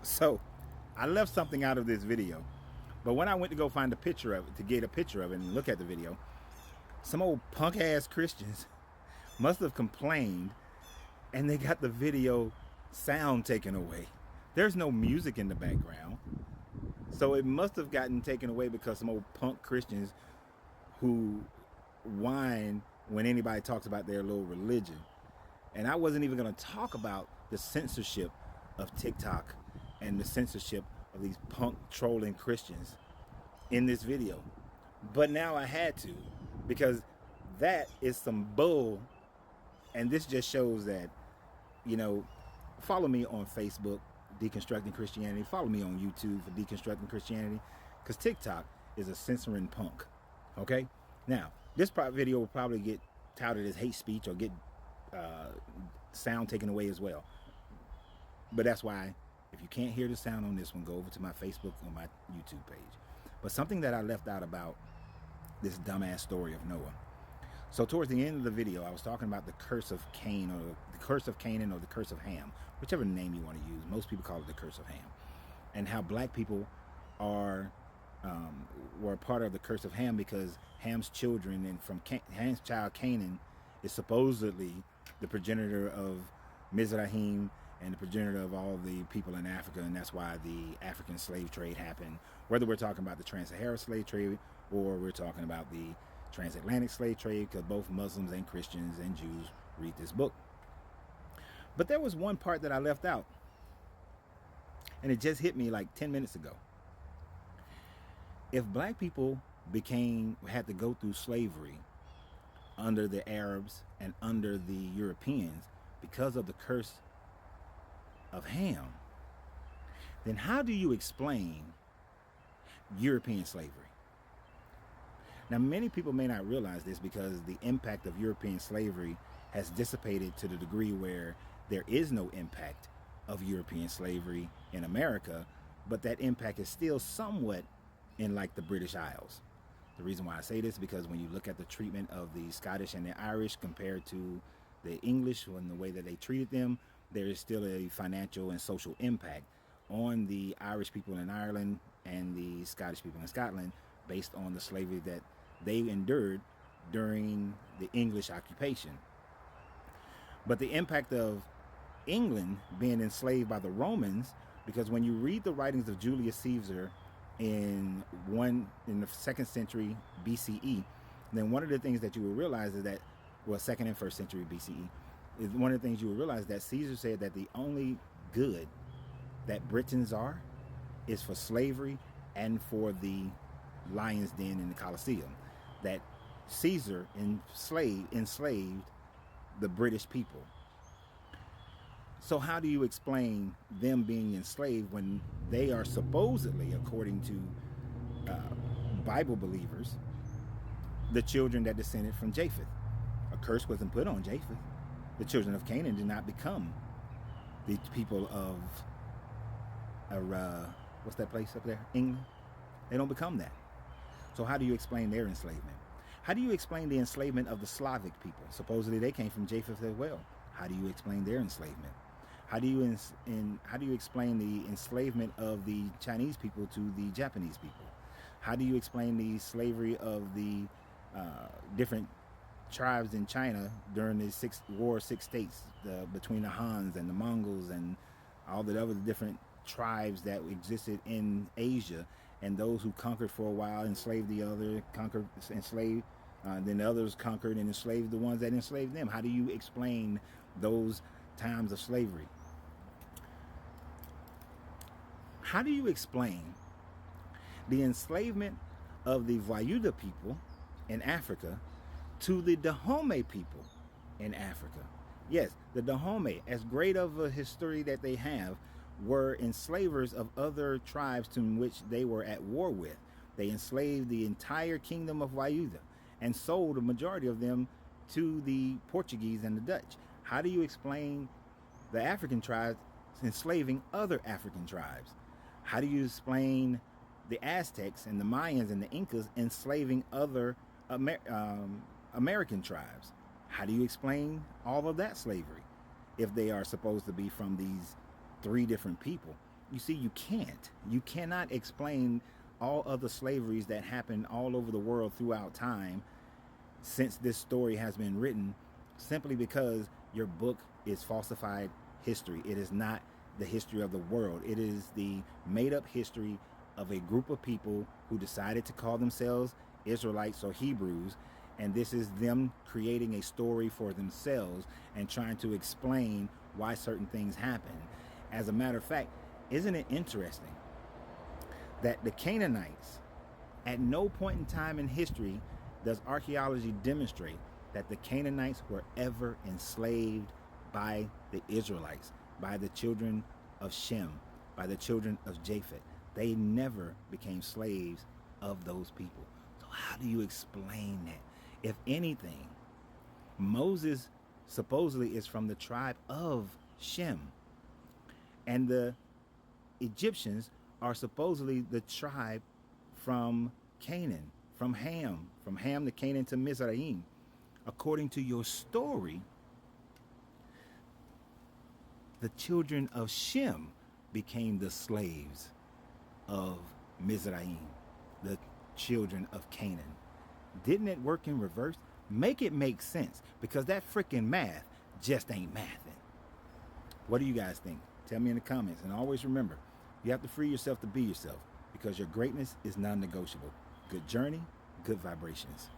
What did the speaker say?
So I left something out of this video, but when I went to go find a picture of it, to get a picture of it and look at the video, some old punk ass Christians must have complained and they got the video sound taken away. There's no music in the background. So it must have gotten taken away because some old punk Christians who whine when anybody talks about their little religion. And I wasn't even going to talk about the censorship of TikTok and the censorship of these punk trolling Christians in this video. But now I had to, because that is some bull. And this just shows that, follow me on Facebook, Deconstructing Christianity. Follow me on YouTube for Deconstructing Christianity, because TikTok is a censoring punk. Okay? Now, this video will probably get touted as hate speech or get sound taken away as well. But that's why, if you can't hear the sound on this one, go over to my Facebook or my YouTube page. But something that I left out about this dumbass story of Noah. So towards the end of the video, I was talking about the curse of Cain, or the curse of Canaan, or the curse of Ham, whichever name you want to use. Most people call it the curse of Ham, and how black people were part of the curse of Ham because Ham's children, and from Ham's child Canaan, is supposedly the progenitor of Mizrahim and the progenitor of all the people in Africa, and that's why the African slave trade happened. Whether we're talking about the trans-Saharan slave trade or we're talking about the transatlantic slave trade, because both Muslims and Christians and Jews read this book. But there was one part that I left out, and it just hit me like 10 minutes ago. If black people had to go through slavery under the Arabs and under the Europeans because of the curse of Ham, then how do you explain European slavery? Now, many people may not realize this because the impact of European slavery has dissipated to the degree where there is no impact of European slavery in America, but that impact is still somewhat in like the British Isles. The reason why I say this is because when you look at the treatment of the Scottish and the Irish compared to the English and the way that they treated them, there is still a financial and social impact on the Irish people in Ireland and the Scottish people in Scotland based on the slavery that they endured during the English occupation. But the impact of England being enslaved by the Romans, because when you read the writings of Julius Caesar in the 2nd century BCE, then one of the things that you will realize is that, 2nd and 1st century BCE, is one of the things you will realize that Caesar said that the only good that Britons are is for slavery and for the lion's den in the Colosseum. That Caesar enslaved the British people. So how do you explain them being enslaved when they are supposedly, according to Bible believers, the children that descended from Japheth? A curse wasn't put on Japheth. The children of Canaan did not become the people of what's that place up there? England. They don't become that. So how do you explain their enslavement? How do you explain the enslavement of the Slavic people? Supposedly they came from Japheth as well. How do you explain their enslavement? How do you explain the enslavement of the Chinese people to the Japanese people? How do you explain the slavery of the different tribes in China during the War of Six States, between the Hans and the Mongols and all the other different tribes that existed in Asia, and those who conquered for a while enslaved the other, then the others conquered and enslaved the ones that enslaved them? How do you explain those times of slavery? How do you explain the enslavement of the Wayuda people in Africa to the Dahomey people in Africa? Yes, the Dahomey, as great of a history that they have, were enslavers of other tribes to which they were at war with. They enslaved the entire kingdom of Wayuda and sold a majority of them to the Portuguese and the Dutch. How do you explain the African tribes enslaving other African tribes? How do you explain the Aztecs and the Mayans and the Incas enslaving other American tribes? How do you explain all of that slavery if they are supposed to be from these 3 different people? you see, you can't. You cannot explain all other slaveries that happened all over the world throughout time since this story has been written, simply because your book is falsified history. It is not the history of the world. It is the made up history of a group of people who decided to call themselves Israelites or Hebrews, and this is them creating a story for themselves and trying to explain why certain things happen. As a matter of fact, isn't it interesting that the Canaanites, at no point in time in history does archaeology demonstrate that the Canaanites were ever enslaved by the Israelites, by the children of Shem, by the children of Japheth. They never became slaves of those people. So how do you explain that? If anything, Moses supposedly is from the tribe of Shem, and the Egyptians are supposedly the tribe from Canaan, from Ham to Canaan to Mizraim. According to your story, the children of Shem became the slaves of Mizraim, the children of Canaan. Didn't it work in reverse? Make it make sense, because that freaking math just ain't mathing. What do you guys think? Tell me in the comments. And always remember, you have to free yourself to be yourself, because your greatness is non-negotiable. Good journey, good vibrations.